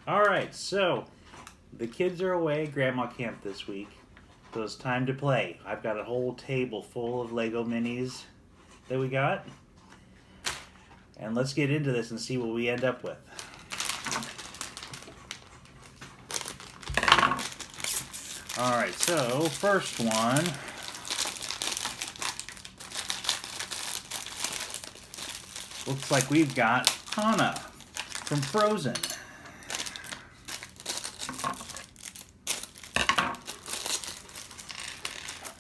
Alright, so the kids are away at Grandma Camp this week, so it's time to play. I've got a whole table full of Lego minis that we got. And let's get into this and see what we end up with. Alright, so first one. Looks like we've got Anna from Frozone.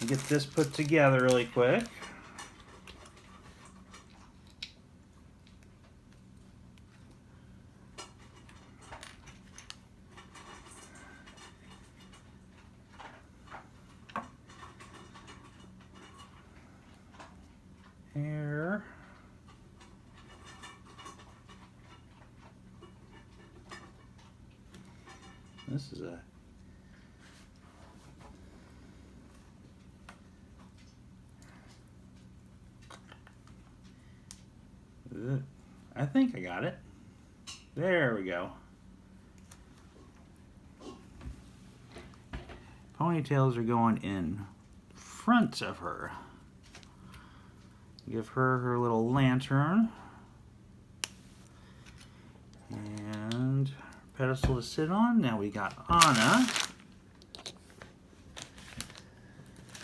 Get this put together really quick. Here. This is a I think I got it. There we go. Ponytails are going in front of her. Give her her little lantern. And pedestal to sit on. Now we got Anna.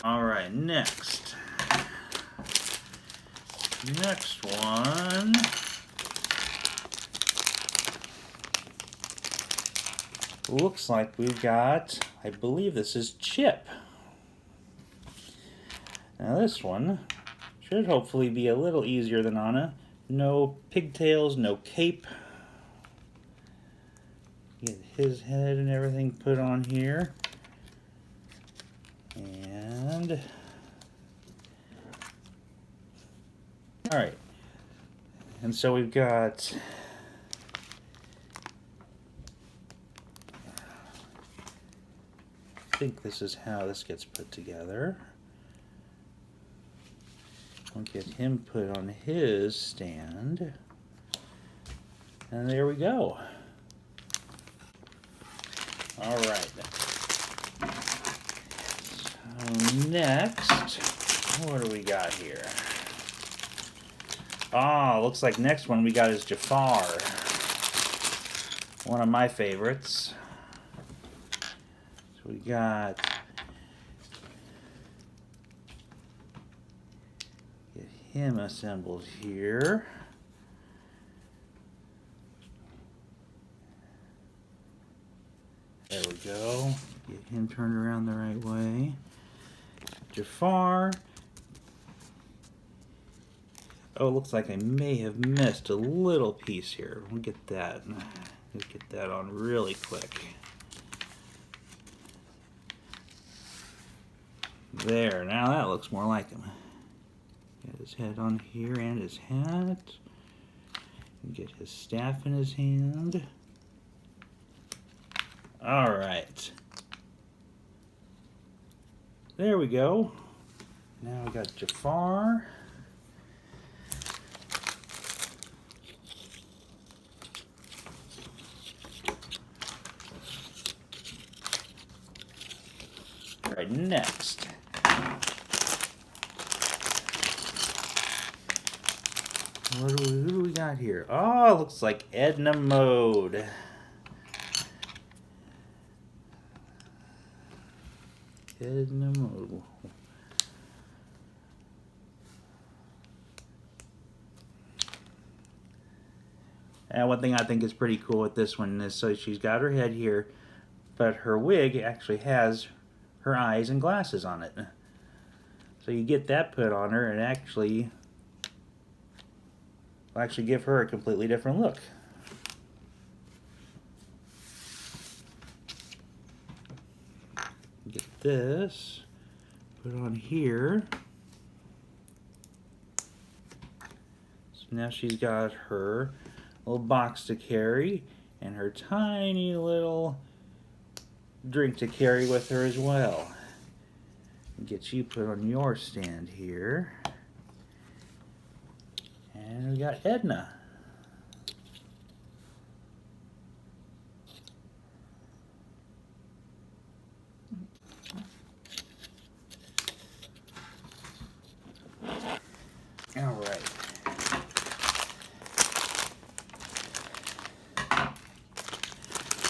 Alright, next. Next one. Looks like we've got, I believe this is Chip. Now this one should hopefully be a little easier than Anna. No pigtails, no cape. Get his head and everything put on here. And alright, and so we've got I think this is how this gets put together. We'll get him put on his stand. And there we go. Alright. So next, what do we got here? Ah, looks like next one we got is Jafar. One of my favorites. So we got get him assembled here. There we go. Get him turned around the right way. Jafar. Oh, it looks like I may have missed a little piece here. We'll get that. Let's get that on really quick. There, now that looks more like him. Get his head on here and his hat. Get his staff in his hand. Alright. There we go. Now we got Jafar. Alright, next. Who do we got here? Oh, looks like Edna mode. Edna mode. And one thing I think is pretty cool with this one is so she's got her head here, but her wig actually has her eyes and glasses on it. So you get that put on her and actually will actually give her a completely different look. Get this put on here. So now she's got her little box to carry and her tiny little drink to carry with her as well. Get you put on your stand here. And we got Edna.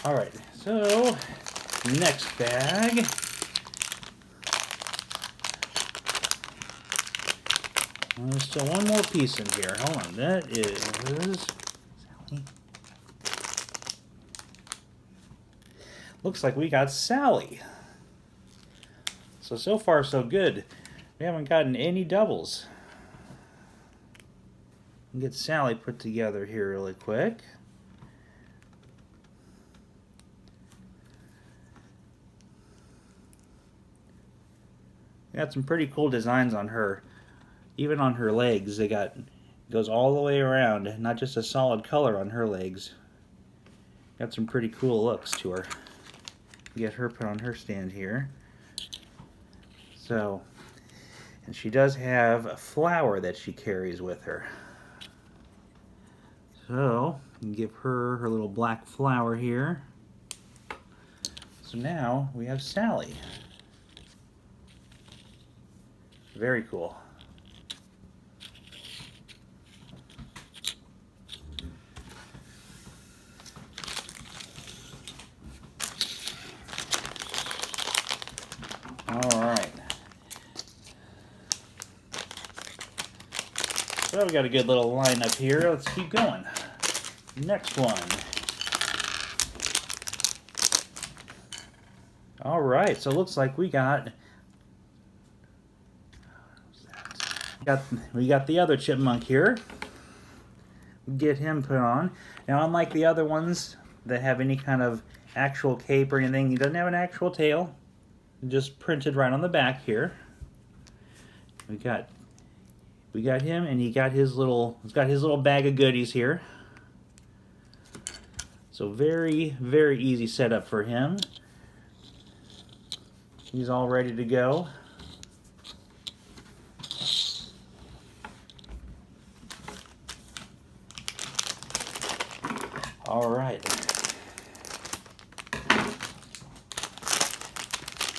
Alright, so next bag. There's still one more piece in here. Hold on, that is Sally. Looks like we got Sally. So far so good. We haven't gotten any doubles. Get Sally put together here really quick. Got some pretty cool designs on her. Even on her legs, goes all the way around, not just a solid color on her legs. Got some pretty cool looks to her. Get her put on her stand here. So, and she does have a flower that she carries with her. So, give her her little black flower here. So now we have Sally. Very cool. Alright. So we got a good little lineup here. Let's keep going. Next one. Alright, so it looks like we got the other chipmunk here. Get him put on. Now, unlike the other ones that have any kind of actual cape or anything, he doesn't have an actual tail. Just printed right on the back here. We got him, and he's got his little bag of goodies here. So very, very easy setup for him. He's all ready to go. All right.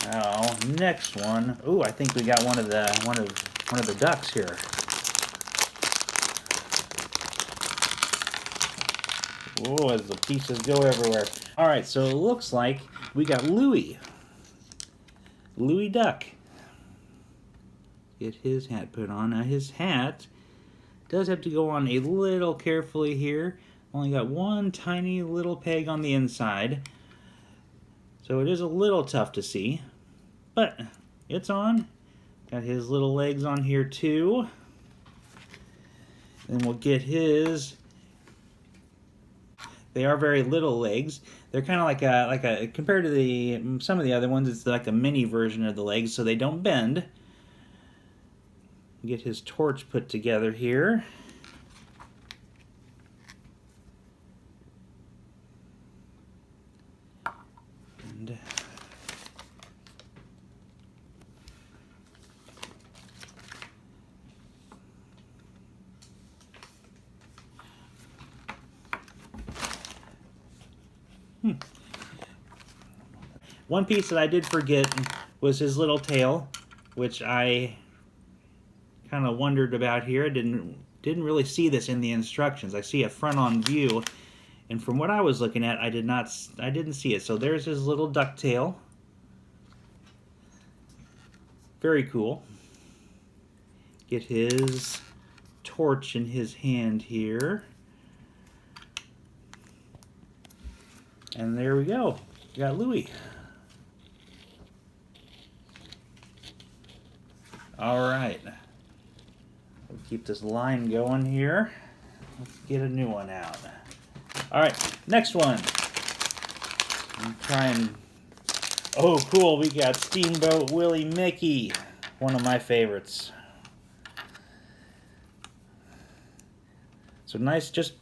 Now, next one. Ooh, I think we got one of the ducks here. Oh, as the pieces go everywhere. All right, so it looks like we got Louie Duck. Get his hat put on. Now, his hat does have to go on a little carefully here. Only got one tiny little peg on the inside, so it is a little tough to see, but it's on. Got his little legs on here too. Then we'll get his. They are very little legs. They're kind of like a compared to some of the other ones, it's like a mini version of the legs, so they don't bend. Get his torch put together here. And one piece that I did forget was his little tail, which I kind of wondered about here. I didn't really see this in the instructions. I see a front-on view, and from what I was looking at, I didn't see it. So there's his little duck tail. Very cool. Get his torch in his hand here. And there we go. We got Louie. All right. We'll keep this line going here. Let's get a new one out. All right, next one. I'm trying. Oh, cool. We got Steamboat Willie Mickey. One of my favorites. So nice, just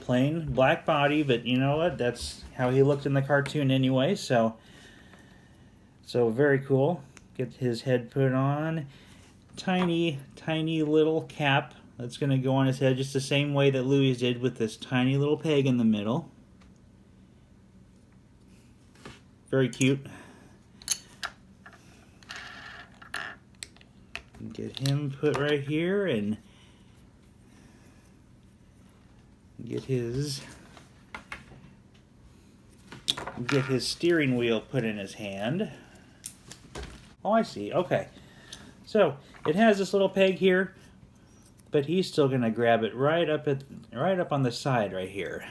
plain black body, but you know what? That's how he looked in the cartoon anyway, so very cool. Get his head put on. Tiny, tiny little cap that's going to go on his head just the same way that Louie's did, with this tiny little peg in the middle. Very cute. Get him put right here and get his get his steering wheel put in his hand. Oh, I see. Okay. So it has this little peg here, but he's still gonna grab it right up on the side right here.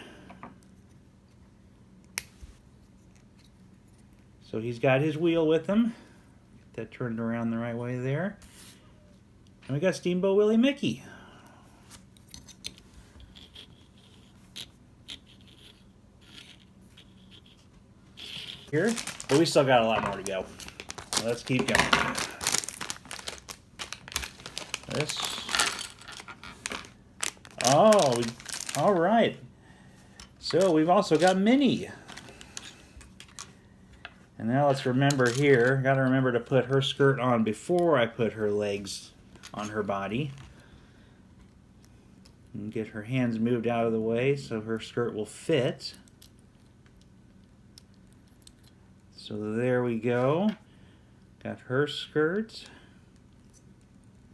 So he's got his wheel with him. Get that turned around the right way there. And we got Steamboat Willie Mickey. Here, but we still got a lot more to go. Let's keep going. This. Oh, all right. So we've also got Minnie. And now let's remember here, got to remember to put her skirt on before I put her legs on her body. And get her hands moved out of the way so her skirt will fit. So there we go. Got her skirt.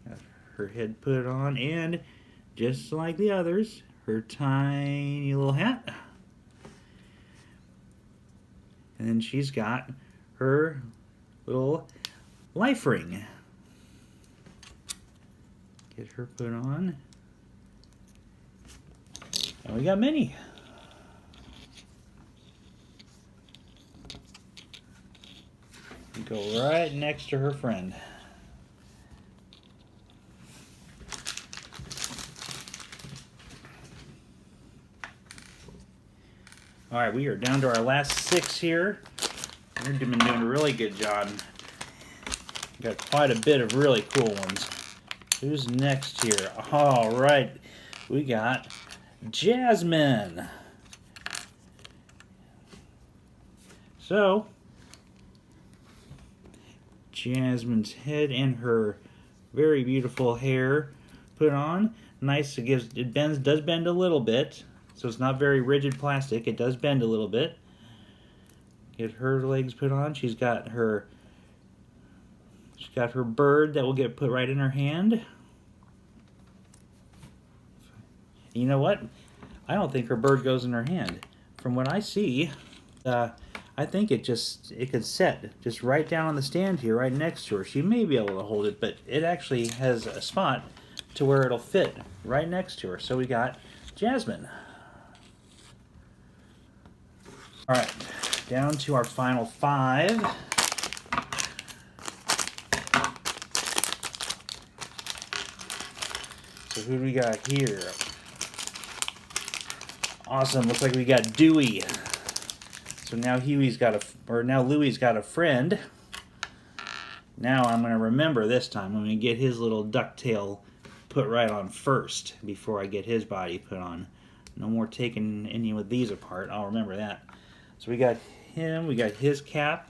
Got her head put on, and just like the others, her tiny little hat. And then she's got her little life ring. Get her put on. And we got Minnie. Go right next to her friend. All right, we are down to our last 6 here. We've been doing a really good job. Got quite a bit of really cool ones. Who's next here? All right, we got Jasmine. So, Jasmine's head and her very beautiful hair put on. Nice, it does bend a little bit, so it's not very rigid plastic. It does bend a little bit. Get her legs put on. She's got her bird that will get put right in her hand. You know what? I don't think her bird goes in her hand. From what I see, I think it could set just right down on the stand here, right next to her. She may be able to hold it, but it actually has a spot to where it'll fit right next to her. So we got Jasmine. All right, down to our final 5. So who do we got here? Awesome, looks like we got Dewey. So now Louie's got a friend. Now I'm going to remember this time. I'm going to get his little ducktail put right on first before I get his body put on. No more taking any of these apart. I'll remember that. So we got him. We got his cap.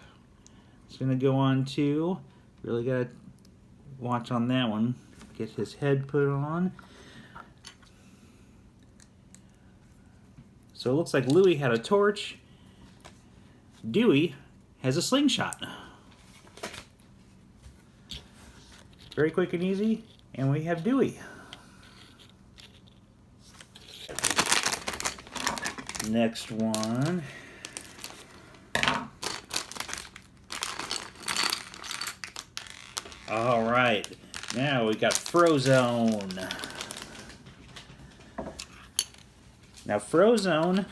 It's going to go on too. Really got to watch on that one. Get his head put on. So it looks like Louie had a torch. Dewey has a slingshot. Very quick and easy, and we have Dewey. Next one. All right, now we got Frozone. Now Frozone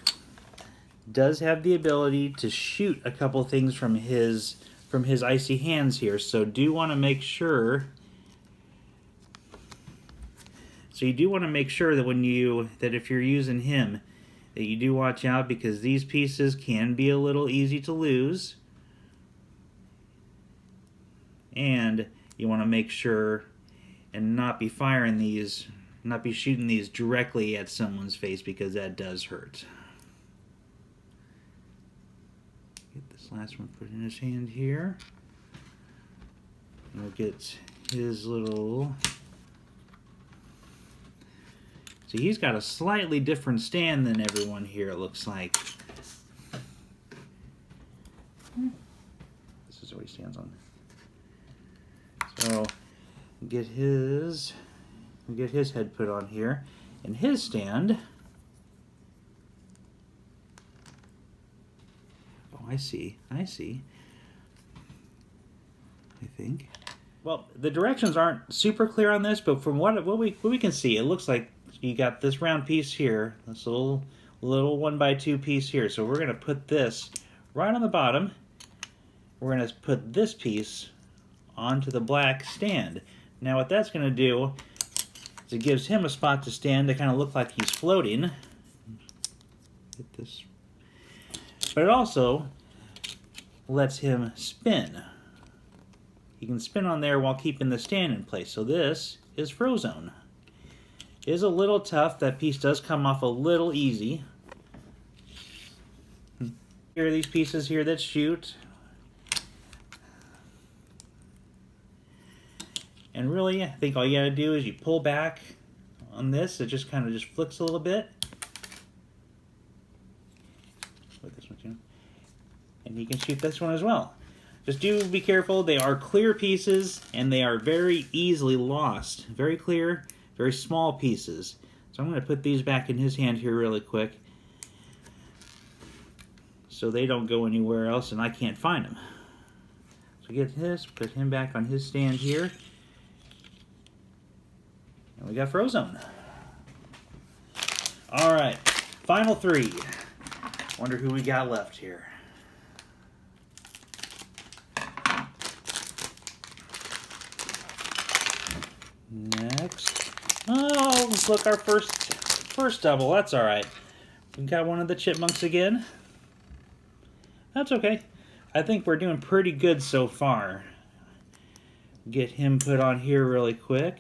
does have the ability to shoot a couple things from his icy hands here, so do want to make sure. So you do want to make sure that if you're using him, that you do watch out, because these pieces can be a little easy to lose, and you want to make sure and not be shooting these directly at someone's face, because that does hurt. Get this last one put in his hand here. And we'll get his little... See, he's got a slightly different stand than everyone here, it looks like. This is what he stands on. So, get his head put on here. And his stand... Oh, I see. I see. I think. Well, the directions aren't super clear on this, but from what we can see, it looks like you got this round piece here, this little 1x2 piece here. So we're going to put this right on the bottom. We're going to put this piece onto the black stand. Now what that's going to do is it gives him a spot to stand to kind of look like he's floating. Get this. But it also lets him spin. He can spin on there while keeping the stand in place. So this is Frozone. It is a little tough. That piece does come off a little easy. Here are these pieces here that shoot. And really, I think all you gotta do is you pull back on this. It just kind of just flicks a little bit. Put this one too. And you can shoot this one as well. Just do be careful. They are clear pieces and they are very easily lost. Very clear, very small pieces. So I'm going to put these back in his hand here really quick so they don't go anywhere else and I can't find them. So get this, put him back on his stand here. And we got Frozone. Alright, final three. Wonder who we got left here. Next. Oh, look, our first double. That's alright. We got one of the Chipmunks again. That's okay. I think we're doing pretty good so far. Get him put on here really quick.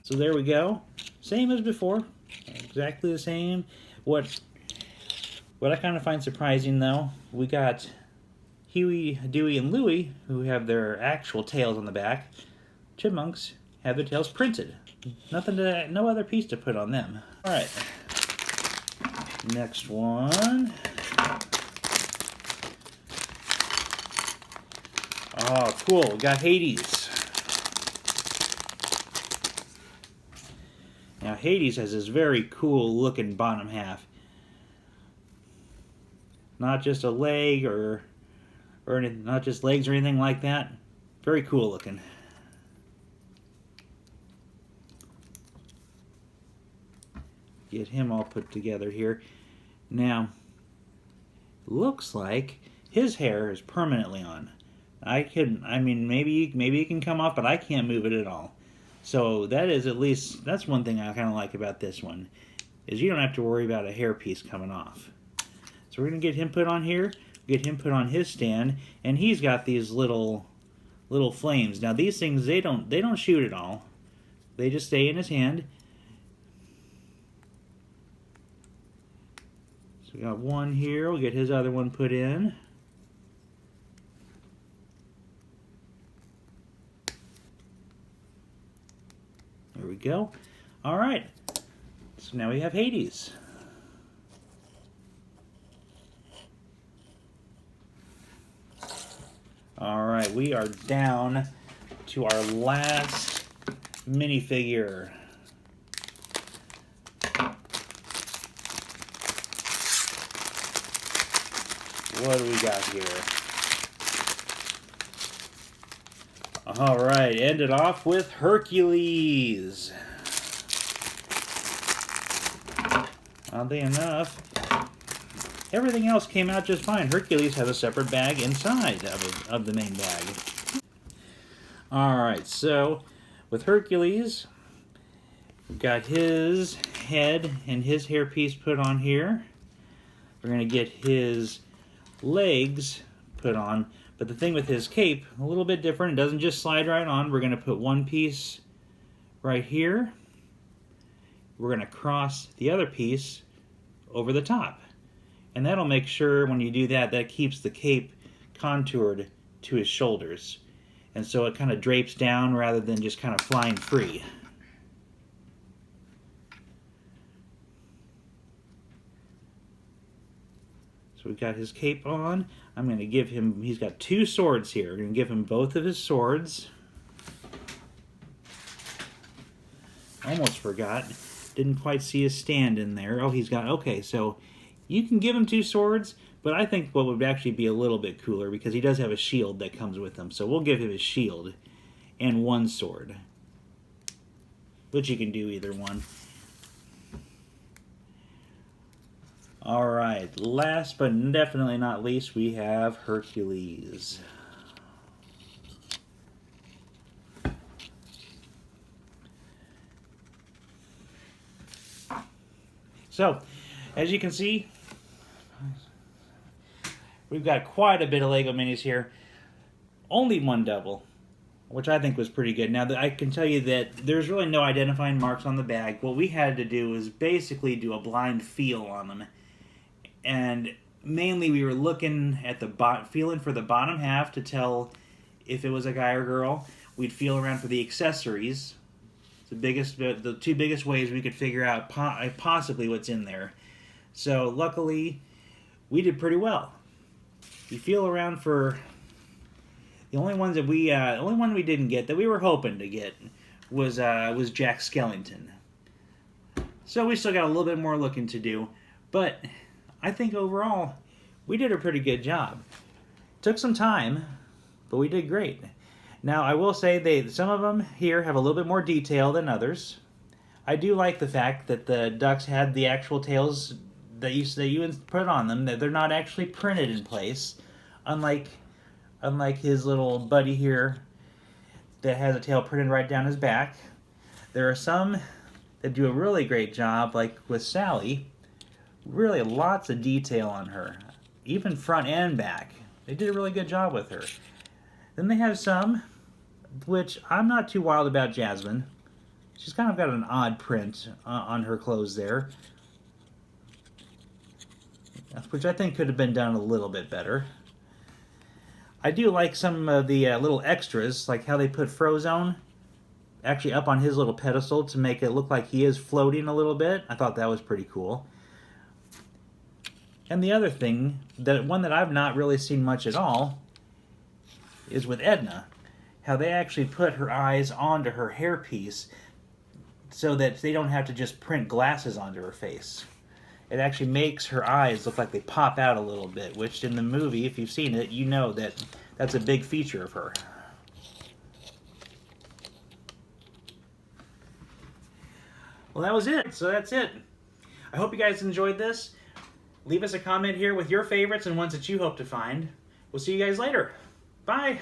So there we go. Same as before. Exactly the same. What I kind of find surprising though, we got Huey, Dewey, and Louie, who have their actual tails on the back. Chipmunks have their tails printed. No other piece to put on them. Alright. Next one. Oh, cool. We got Hades. Now, Hades has this very cool looking bottom half. Not just a leg or not just legs or anything like that. Very cool looking. Get him all put together here. Now, looks like his hair is permanently on. I mean, maybe it can come off, but I can't move it at all. So that's one thing I kind of like about this one, is you don't have to worry about a hair piece coming off. So we're gonna get him put on here, get him put on his stand, and he's got these little flames. Now these things, they don't shoot at all. They just stay in his hand. So we got one here. We'll get his other one put in. There we go. All right. So now we have Hades. All right, we are down to our last minifigure. What do we got here? All right, end it off with Hercules. Oddly enough, everything else came out just fine. Hercules has a separate bag inside of the main bag. All right, so with Hercules, we've got his head and his hairpiece put on here. We're going to get his legs put on, but the thing with his cape, a little bit different. It doesn't just slide right on. We're going to put one piece right here. We're going to cross the other piece over the top. And that'll make sure when you do that, that keeps the cape contoured to his shoulders. And so it kind of drapes down rather than just kind of flying free. So we've got his cape on. I'm going to give him, he's got two swords here. We're going to give him both of his swords. Almost forgot. Didn't quite see his stand in there. Oh, he's got, okay, so You can give him 2 swords, but I think what would actually be a little bit cooler, because he does have a shield that comes with him, so we'll give him his shield and 1 sword. Which you can do either one. Alright, last but definitely not least, we have Hercules. So, as you can see, we've got quite a bit of LEGO minis here. Only 1 double, which I think was pretty good. Now, I can tell you that there's really no identifying marks on the bag. What we had to do was basically do a blind feel on them. And mainly we were looking at the feeling for the bottom half to tell if it was a guy or girl. We'd feel around for the accessories. The 2 biggest ways we could figure out possibly what's in there. So luckily, we did pretty well. We feel around for the only one we didn't get that we were hoping to get was Jack Skellington. So we still got a little bit more looking to do, but I think overall we did a pretty good job. Took some time, but we did great. Now, I will say some of them here have a little bit more detail than others. I do like the fact that the ducks had the actual tails that you put on them, that they're not actually printed in place, unlike his little buddy here that has a tail printed right down his back. There are some that do a really great job, like with Sally. Really lots of detail on her, even front and back. They did a really good job with her. Then they have some, which I'm not too wild about Jasmine. She's kind of got an odd print on her clothes there, which I think could have been done a little bit better. I do like some of the little extras, like how they put Frozone actually up on his little pedestal to make it look like he is floating a little bit. I thought that was pretty cool. And the other thing, one that I've not really seen much at all, is with Edna. How they actually put her eyes onto her hairpiece so that they don't have to just print glasses onto her face. It actually makes her eyes look like they pop out a little bit, which in the movie, if you've seen it, you know that that's a big feature of her. Well, that was it. So that's it. I hope you guys enjoyed this. Leave us a comment here with your favorites and ones that you hope to find. We'll see you guys later. Bye.